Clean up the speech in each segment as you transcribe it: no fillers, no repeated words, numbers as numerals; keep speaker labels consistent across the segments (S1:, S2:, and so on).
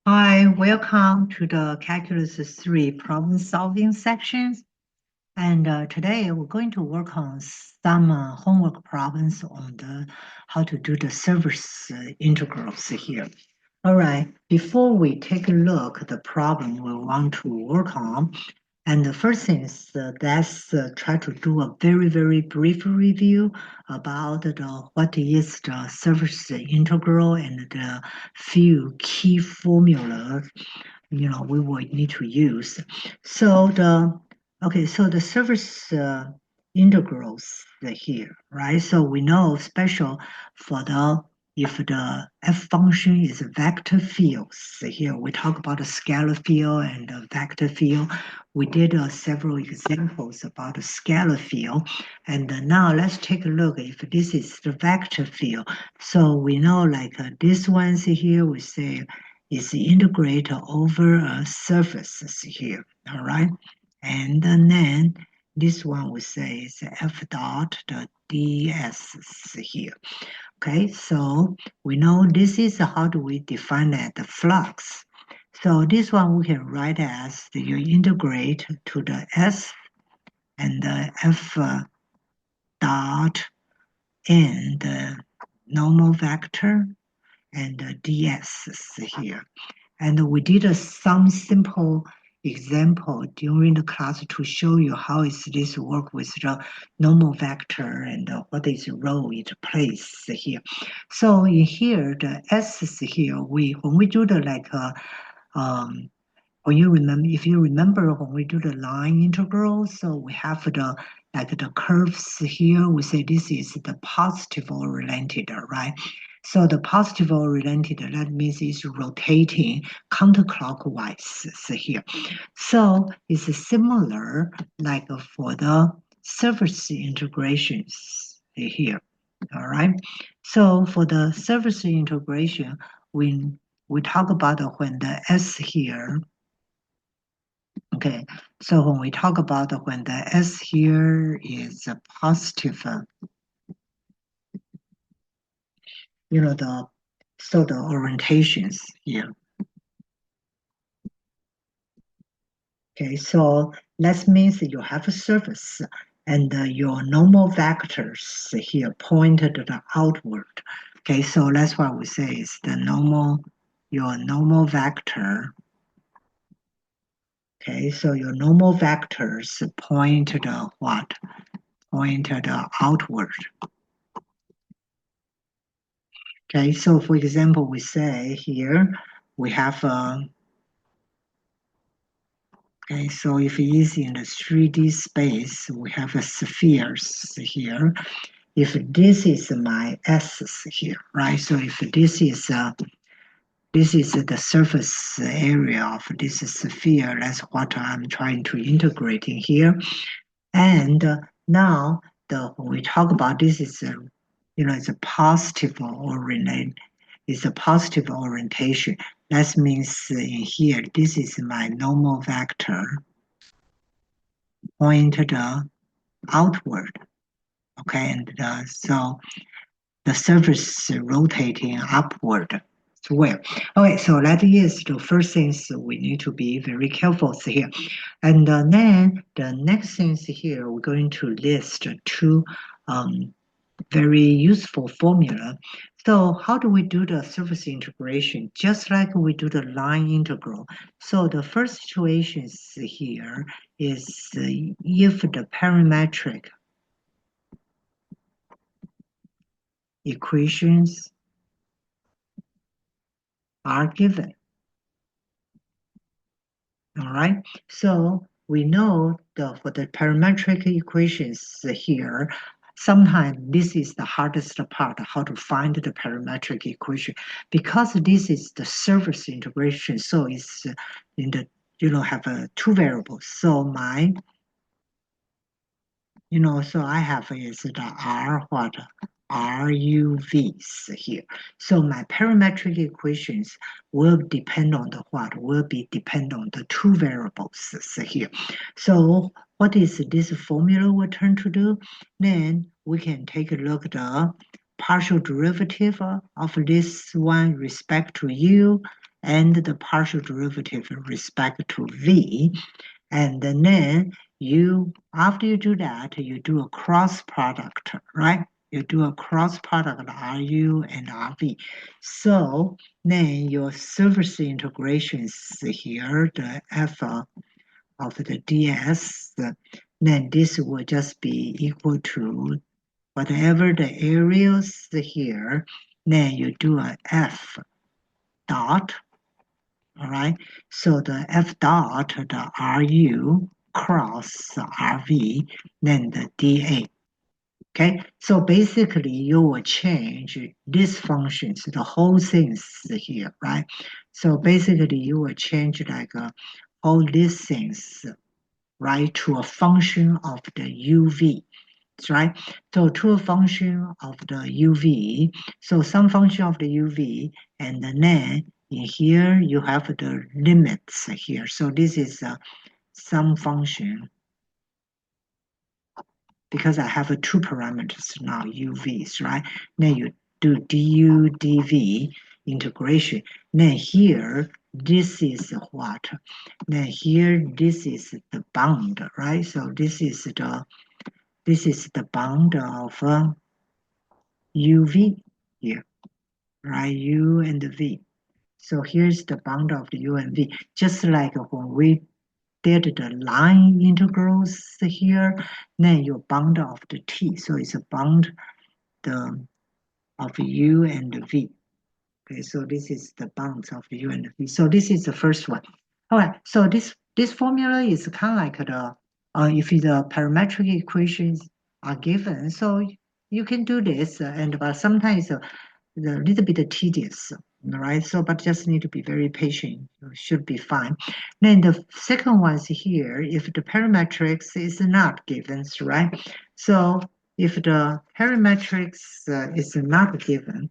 S1: Hi, welcome to the Calculus 3 problem solving sections. And today we're going to work on some homework problems on the how to do the surface integrals here. All right, before we take a look at the problem we want to work on, and the first thing is let's try to do a very brief review about what is the surface integral and the few key formulas we will need to use. So the surface integrals here, right? So we know special for the if the f function is a vector field. So here we talk about a scalar field and a vector field. We did several examples about a scalar field, and now let's take a look if this is the vector field. So we know like this one's here. We say is integrate over a surface here, all right? And then this one we say is f dot the ds here. Okay, so we know this is how do we define that the flux. So this one we can write as you integrate to the s and the f dot and the normal vector and the ds here. And we did some simple example during the class to show you how is this work with the normal vector and what is role it plays here. So in here, the S is here, when we do the um, when you remember, if you remember when we do the line integral, so we have the curves here. We say this is the positive oriented, right? So the positive oriented, that means it's rotating counterclockwise here. So it's similar like for the surface integrations here. All right. So for the surface integration, we talk about when the S here. Okay, so when we talk about when the S here is a positive, the orientations here. Okay, so that means you have a surface and your normal vectors here pointed outward. Okay, so that's why we say it's your normal vector. Okay, so your normal vectors pointed what? Pointed outward. Okay, so for example, we say here we have okay, so if it is in the 3D space, we have a spheres here. If this is my S here, right? So if this is the surface area of this sphere, that's what I'm trying to integrate in here. And now when we talk about this is a it's a positive oriented, it's a positive orientation. That means in here, this is my normal vector pointed outward. Okay, and so the surface rotating upward as well. Okay, so that is the first things we need to be very careful here. And then the next things here, we're going to list two very useful formula. So how do we do the surface integration? Just like we do the line integral. So the first situation here is if the parametric equations are given. All right, so we know for the parametric equations here, sometimes this is the hardest part, how to find the parametric equation, because this is the surface integration. So it's in the have two variables. So so I have is the R what RUVs here. So my parametric equations will depend on the what? Will be depend on the two variables here. So what is this formula we turn to do? Then we can take a look at the partial derivative of this one respect to u, and the partial derivative with respect to v. And then after you do that, you do a cross product, right? You do a cross product RU and RV. So then your surface integrations here, the f of the ds, then this will just be equal to whatever the areas here, then you do a f dot, all right? So the f dot, the RU cross RV, then the dA. Okay, so basically you will change these functions, the whole things here, right? So basically you will change like all these things, right, to a function of the UV, right? So to a function of the UV, so some function of the UV, and then in here you have the limits here. So this is some function, because I have two parameters now, UVs, right? Then you do du dv integration. Then here, this is what? Then here, this is the bound, right? So this is the bound of UV here, right? U and V. So here's the bound of the U and V. Just like when we did the line integrals here, then your bound of the T. So it's a bound of U and V. Okay, so this is the bounds of U and V. So this is the first one. All right, so this formula is kind of like the if the parametric equations are given, so you can do this, but sometimes a little bit tedious, right? So, but just need to be very patient. You should be fine. Then the second one is here. If the parametrics is not given, right? So if the parametrics is not given,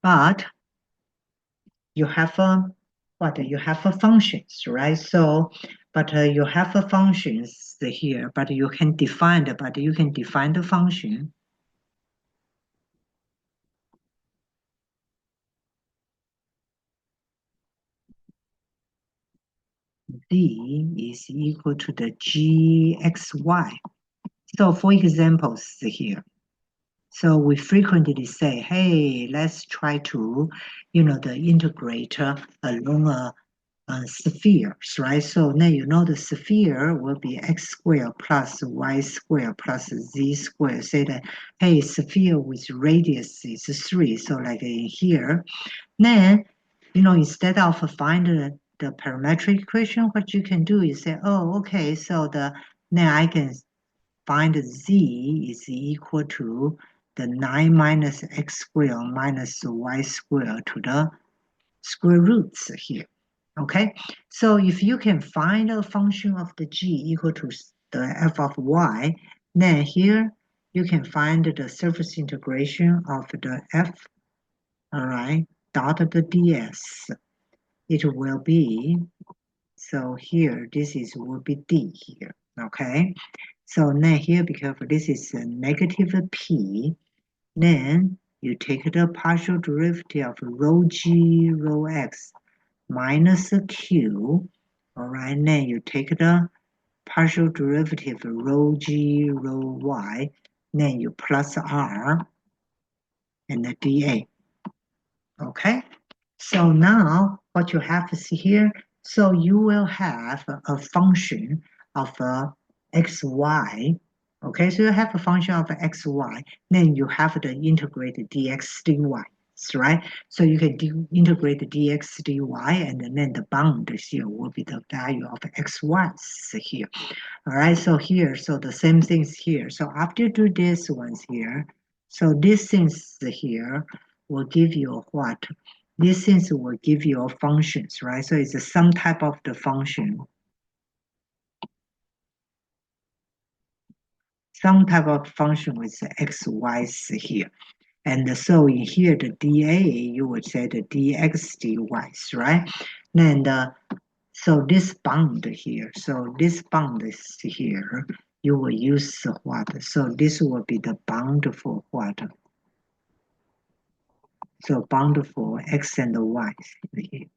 S1: but you have you have functions, right? So, but you have functions here, but you can define the function. D is equal to the gxy. So for examples here, so we frequently say, hey, let's try to, the integrate along spheres, right? So now the sphere will be x squared plus y squared plus z squared. Say that, hey, sphere with radius is 3. So like in here, then, instead of finding the parametric equation, what you can do is say, oh, okay, so now I can find z is equal to the 9 minus x squared minus y squared to the square roots here. Okay, so if you can find a function of the g equal to the f of y, then here you can find the surface integration of the f, all right, dot the ds. It will be, so here this will be d here, okay? So now here, because this is a negative p, then you take the partial derivative of rho g rho x minus q, all right, then you take the partial derivative of rho g rho y, then you plus r and the dA, okay? So now what you have is here, so you will have a function of xy, okay? So you have a function of xy, then you have the integrated dx dy, right? So you can integrate the dx dy, and then the bound here will be the value of xy here. All right, so here, so the same things here. So after you do this ones here, so these things here will give you what? These things will give you functions, right? So it's some type of the function. Some type of function with x, y here. And so in here, the dA, you would say the dx dy, right? Then So this bound here, so this bound is here, you will use what? So this will be the bound for what? So bound for x and y here.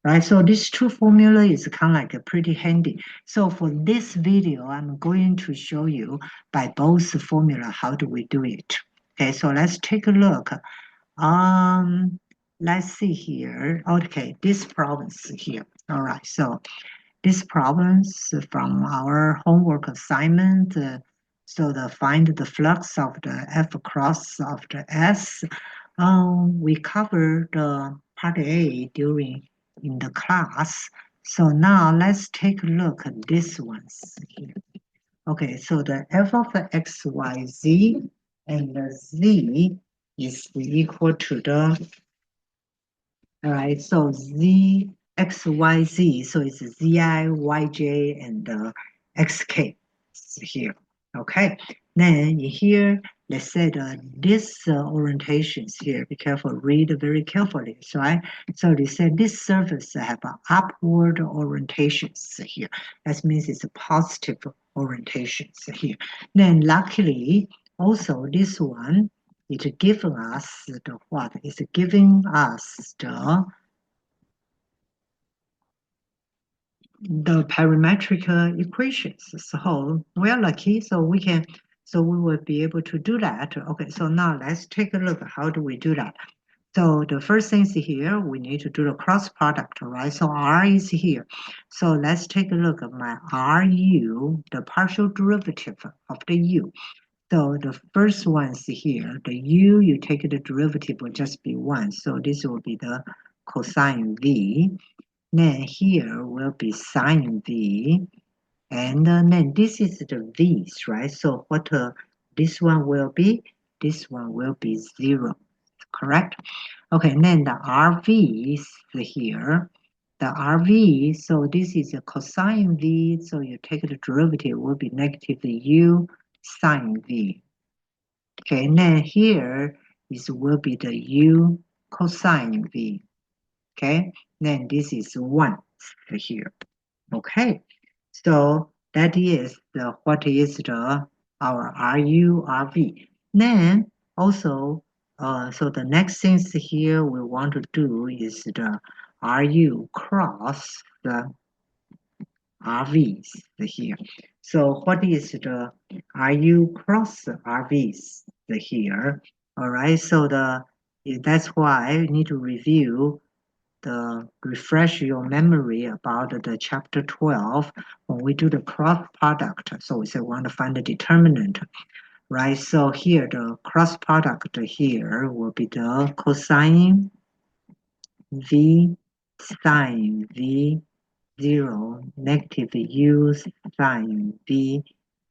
S1: Right, so this two formula is kind of like a pretty handy. So for this video, I'm going to show you by both formula how do we do it. Okay, so let's take a look. Let's see here. Okay, this problem here. All right, so this problems from our homework assignment. So the find the flux of the F cross of the S. We covered part A during in the class. So now let's take a look at this ones here. Okay, so the f of x, y, z, and the z is equal to the, all right, so z, x, y, z, so it's zi, yj, and xk here. Okay, then here, let's say this orientations here, be careful, read very carefully, right? So they said this surface have upward orientations here. That means it's a positive orientations here. Then luckily, also this one, it's giving us the what? It's giving us the parametric equations. So we're lucky, so we will be able to do that. Okay, so now let's take a look. How do we do that? So the first thing is here, we need to do the cross product, right? So R is here. So let's take a look at my RU, the partial derivative of the U. So the first one is here. The U, you take the derivative will just be 1. So this will be the cosine V. Then here will be sine V. And then this is the V's, right? So what this one will be? This one will be 0, correct? Okay, and then the RV is here. The RV, so this is a cosine V, so you take the derivative will be negative U sine V. Okay, and then here is will be the U cosine V. Okay, then this is 1 here. Okay, so that is the what is the our RU RV. Then also so the next things here we want to do is the RU cross the RVs here. So what is the RU cross RVs here? All right, so that's why you need to review refresh your memory about the chapter 12 when we do the cross product. So we say we want to find the determinant, right? So here the cross product here will be the cosine V sine V 0 negative U sine V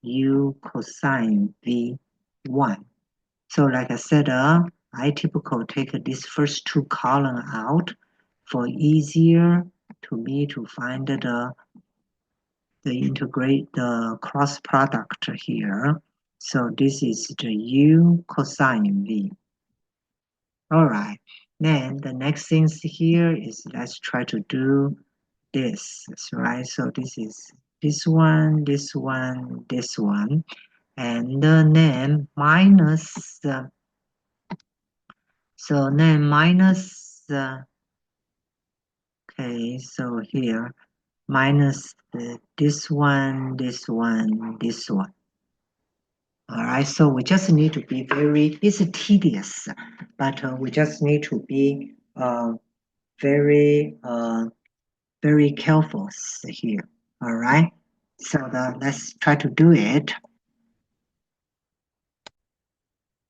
S1: U cosine V 1. So like I said, I typically take this first two column out for easier to me to find the integrate the cross product here. So this is the U cosine V. All right. Then the next things here is let's try to do this, right? So this is this one, this one, this one, and then minus. So then minus. Okay, so here minus this one, this one, this one. All right, so we just need to be very, it's tedious, but we just need to be very, very careful here. All right, so let's try to do it.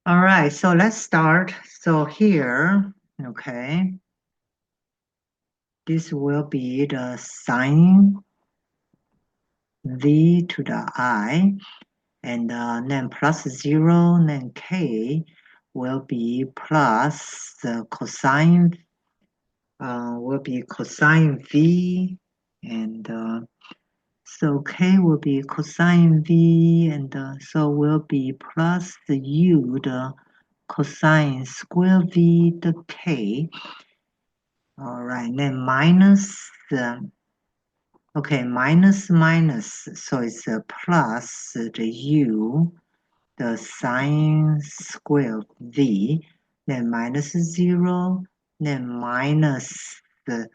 S1: All right, so let's start. So here, okay, this will be the sine V to the I, and then plus 0, then k will be plus the cosine, will be cosine v, and so k will be cosine v, and so will be plus the u, the cosine square v, the k. All right, then minus Okay, minus minus, so it's a plus the u, the sine square of v, then minus 0, then minus the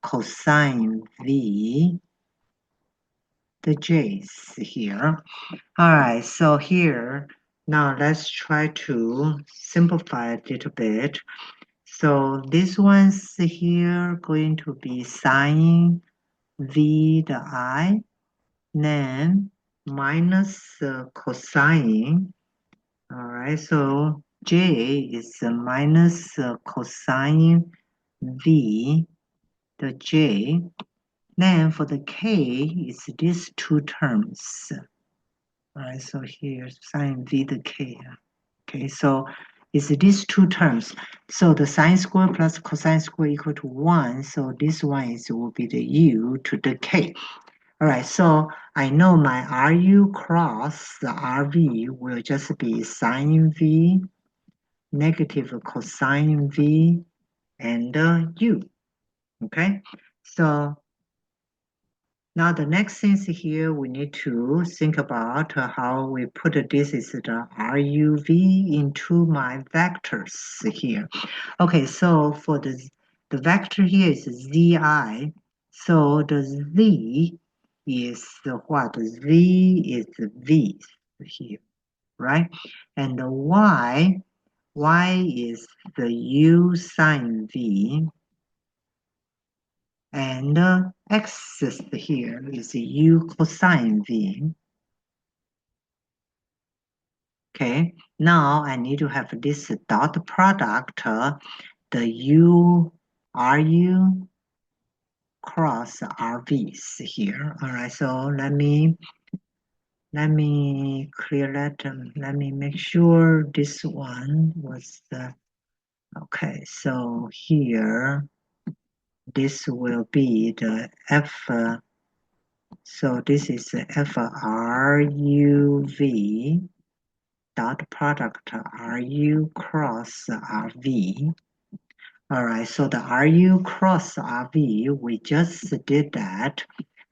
S1: cosine v, the j's here. All right, so here, now let's try to simplify a little bit. So this one's here going to be sine v the I, then minus cosine. All right, so j is minus cosine v, the j. Then for the k, it's these two terms. All right, so here's sine v the k. Okay, so it's these two terms. So the sine square plus cosine square equal to 1. So this one will be the u to the k. All right, so I know my RU cross the RV will just be sine V, negative cosine V, and U. Okay, so now the next thing here we need to think about how we put this is the RUV into my vectors here. Okay, so for the vector here is ZI. So the Z is what? Z is V here, right? And the Y is the U sine V. And the axis here is U cosine V. Okay, now I need to have this dot product, the U, RU cross RVs here. All right, so let me clear that. Let me make sure this one was the okay. So here, this will be the F. So this is the FRUV dot product RU cross RV. All right, so the RU cross RV, we just did that.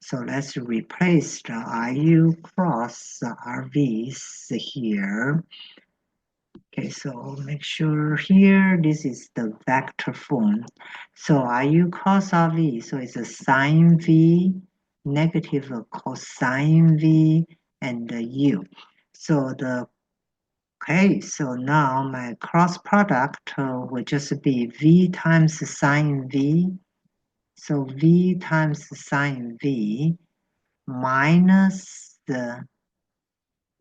S1: So let's replace the RU cross RVs here. Okay, so make sure here, this is the vector form. So RU cross RV, so it's a sine V, negative cosine V, and the U. So the okay, so now my cross product will just be V times sine V. So V times sine V minus the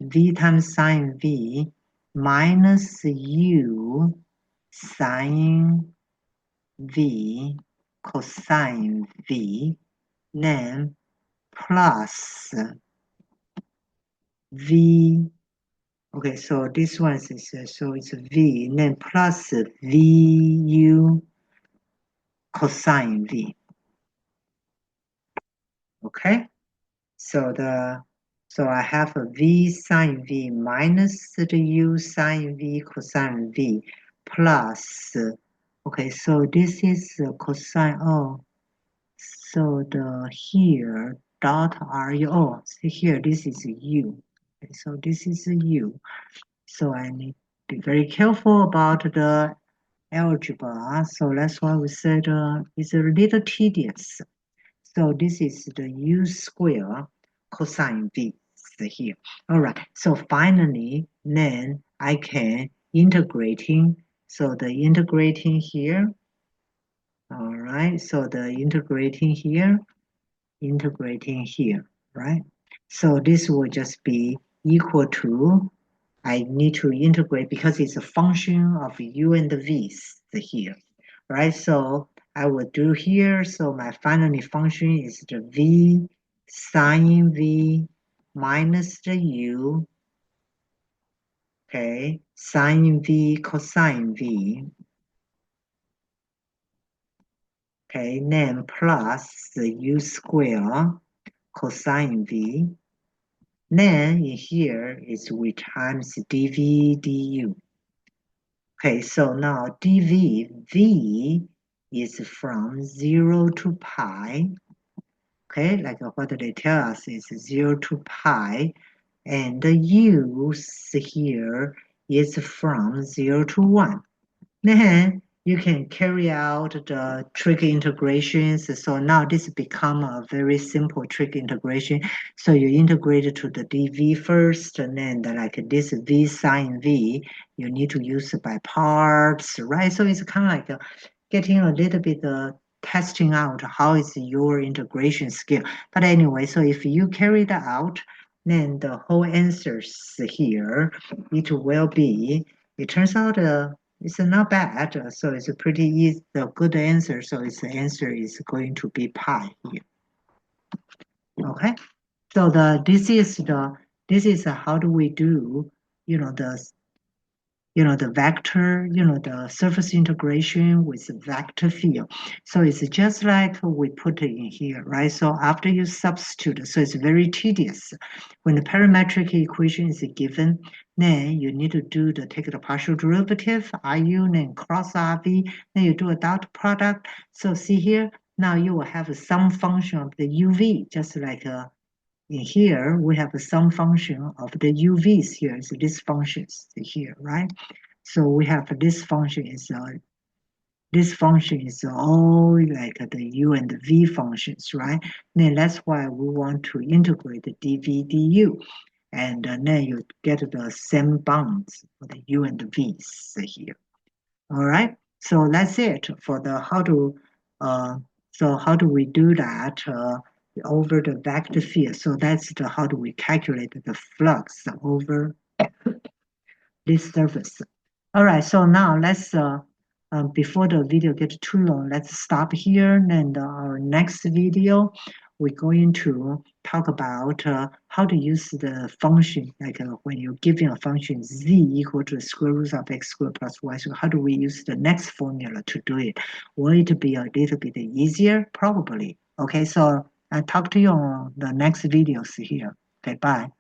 S1: V times sine V minus U sine V cosine V, then plus V. Okay, so this one is so it's V, and then plus VU cosine V. Okay, so I have a V sine V minus the U sine V cosine V plus. Okay, so this is cosine. Oh, so the here dot RU. Oh, see here, this is U. Okay, so this is a U. So I need to be very careful about the algebra. So that's why we said it's a little tedious. So this is the U square cosine V here. All right. So finally, then I can integrating. So the integrating here. All right. So the integrating here, right? So this will just be equal to I need to integrate because it's a function of u and the v's here, right? So I will do here. So my final function is the v sine v minus the u, okay, sine v cosine v, okay, then plus the u square cosine v. Then in here is we times dv du. Okay, so now dv, v is from 0 to pi. Okay, like what they tell us is 0 to pi, and the u's here is from 0 to 1. Then you can carry out the trig integrations. So now this become a very simple trig integration. So you integrate it to the dv first, and then like this v sine v, you need to use it by parts, right? So it's kind of like getting a little bit testing out how is your integration skill. But anyway, so if you carry that out, then the whole answers here, it will be, it turns out it's not bad, so it's a pretty easy, the good answer. So its answer is going to be pi here. Okay, so this is how do we do, the vector, the surface integration with vector field. So it's just like we put it in here, right? So after you substitute, so it's very tedious. When the parametric equation is given, then you need to take the partial derivative, RU, then cross RV, then you do a dot product. So see here, now you will have some function of the UV, just like in here, we have some function of the UVs here. So this function is here, right? So we have this function is all like the u and the v functions, right? Then that's why we want to integrate the dv du, and then you get the same bounds for the u and the v's here. All right. So that's it for the how to. So how do we do that over the vector field? So that's the how do we calculate the flux over this surface. All right, so now let's, before the video gets too long, let's stop here. And our next video, we're going to talk about how to use the function, like when you're giving a function z equal to the square root of x squared plus y. So how do we use the next formula to do it? Will it be a little bit easier? Probably. Okay, so I'll talk to you on the next videos here. Okay, bye.